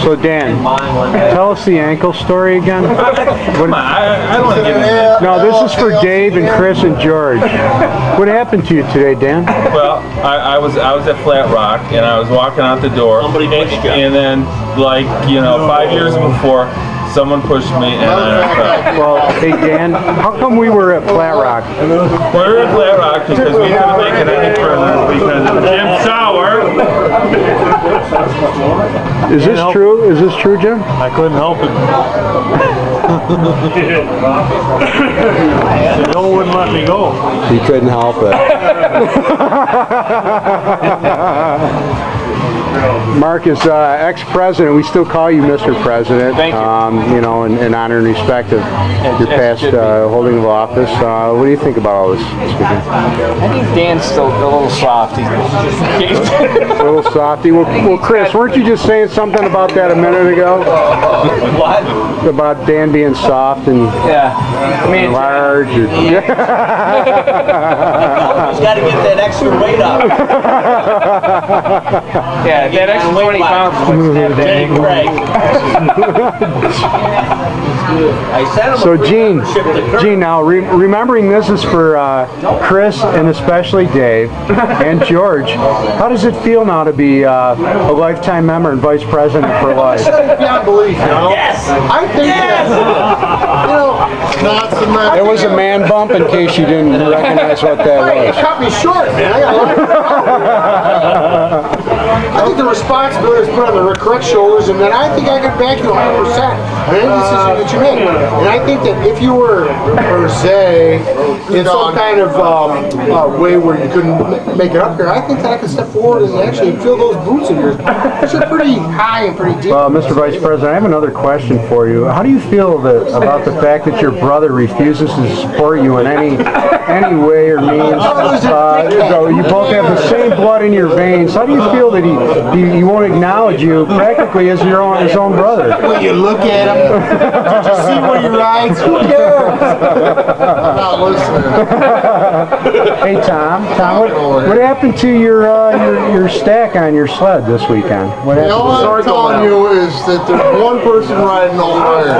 So Dan, tell us the ankle story again. Come on, I don't want to give you. No, this is for Dave and Chris and George. What happened to you today, Dan? Well, I was at Flat Rock and I was walking out the door, and then 5 years before, someone pushed me and I fell. Well, hey Dan, how come we were at Flat Rock? We were at Flat Rock because we couldn't make it any further because of Jim Sauer. Is this true? Is this true, Jim? I couldn't help it. Joe wouldn't let me go. He couldn't help it. Mark is ex-president. We still call you Mr. President. Thank you. In honor and respect of your past holding of office. What do you think about all this? I think Dan's still a little softy. A little softy. Well, Chris, weren't you just saying something about that a minute ago? What? About Dan being soft and large. He's got to get that extra weight up. Yeah, that extra 20 pounds. So Gene, now remembering this is for Chris and especially Dave and George, how does it feel now to be a lifetime member and vice president for life? Beyond belief, Yes! I think There was a man bump in case you didn't recognize what that Hey, it was. cut me short, man. I think the responsibility is put on the correct shoulders, and then I think I can back you 100% on any decision that you make. And I think that if you were, per se, in some kind of way where you couldn't make it up here, I think that I could step forward and actually fill those boots of yours, which are pretty high and pretty deep. Well, Mr. Vice President, I have another question for you. How do you feel about the fact that your brother refuses to support you in any way or means? You both have the same blood in your veins. How do you feel that he won't acknowledge you practically as his own brother? When you look at him, did you see where he rides? Who cares? I'm not listening. Hey Tom, what happened to your stack on your sled this weekend? What happened? All I'm telling you is that there's one person riding all iron.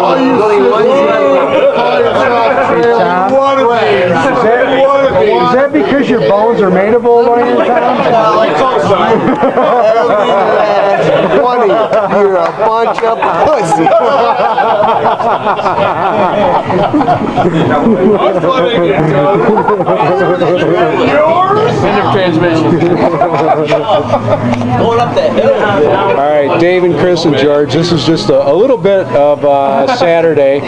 All you Is that because your bones are made of old iron, Tom? You're a bunch of pussy. End of transmission. Going up that hill. All right, Dave and Chris and George, this is just a little bit of Saturday.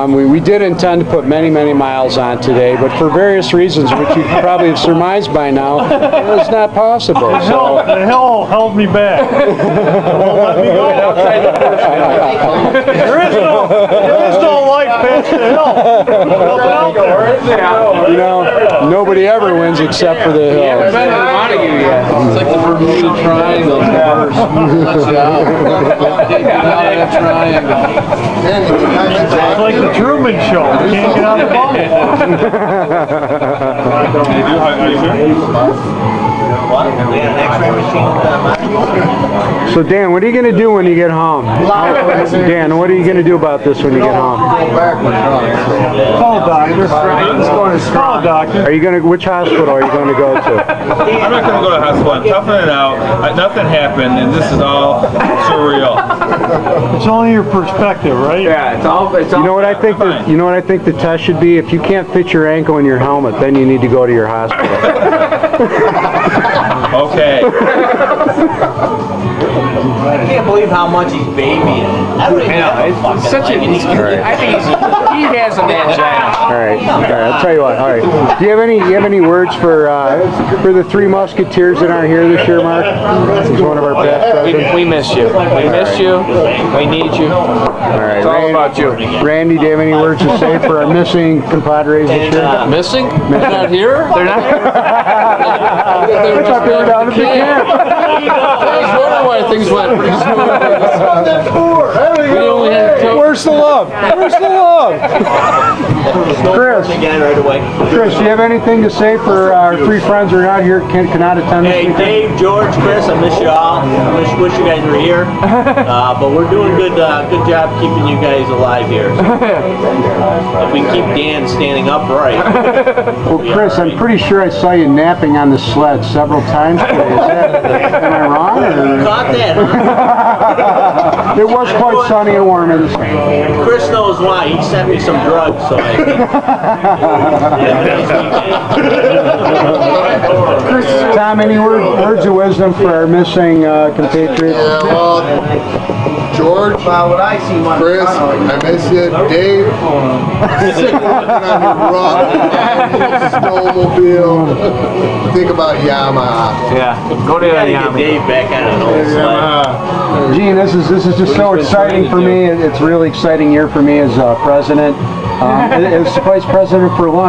We did intend to put many, many miles on today, but for various reasons, which you probably have surmised by now, it's not possible. So The hill held me back. Won't let me go. There is no life past the hill. Nobody ever wins except for the hill. Haven't been to Montague yet. It's like the Bermuda Triangle. It's like the Truman Show. You can't get out of the So Dan, what are you going to do when you get home? Dan, what are you going to do about this when you get home? Call doctor. Call doctor. Are you going to? Which hospital are you going to go to? I'm not going to go to the hospital. I'm toughing it out. Nothing happened, and this is all surreal. It's only your perspective, right? Yeah, it's all. You know what I think? You know what I think the test should be? If you can't fit your ankle in your helmet, then you need to go to your hospital. Okay. I can't believe how much he's babying. I don't even have a fucking It's such a. leg. I think he has an angina. All right. I'll tell you what. All right. Do you have any words for the three Musketeers that aren't here this year, Mark? He's one of our past presidents. We miss you. We miss you. We need you. All right. It's all about you. Randy, do you have any words to say for our missing compadres this year? Missing? They're not here? They're not here. I thought they were down at the camp. I was wondering why things went pretty smooth. We only had Where's the love? Where's the love? Chris. Again right away. Chris, do you have anything to say for our three friends who are not here, cannot attend this Hey, weekend? Dave, George, Chris, I miss you all. I wish you guys were here. But we're doing good job keeping you guys alive here. So, if we keep Dan standing upright. Well, Chris, I'm pretty sure I saw you napping on the sled several times today. Am I wrong? Or? Caught that, huh? It was quite sunny and warm in this. Chris knows why. He sent me some drugs, so I think. Tom, any words of wisdom for our missing compatriots? Yeah, well, George, Chris, I miss you. Dave, sick of working on your rock, snowmobile. Think about Yamaha. Yeah, go to Gotta get Dave back on an old sled. Gene, this is just so exciting for me. It's a really exciting year for me as president, as vice president for life.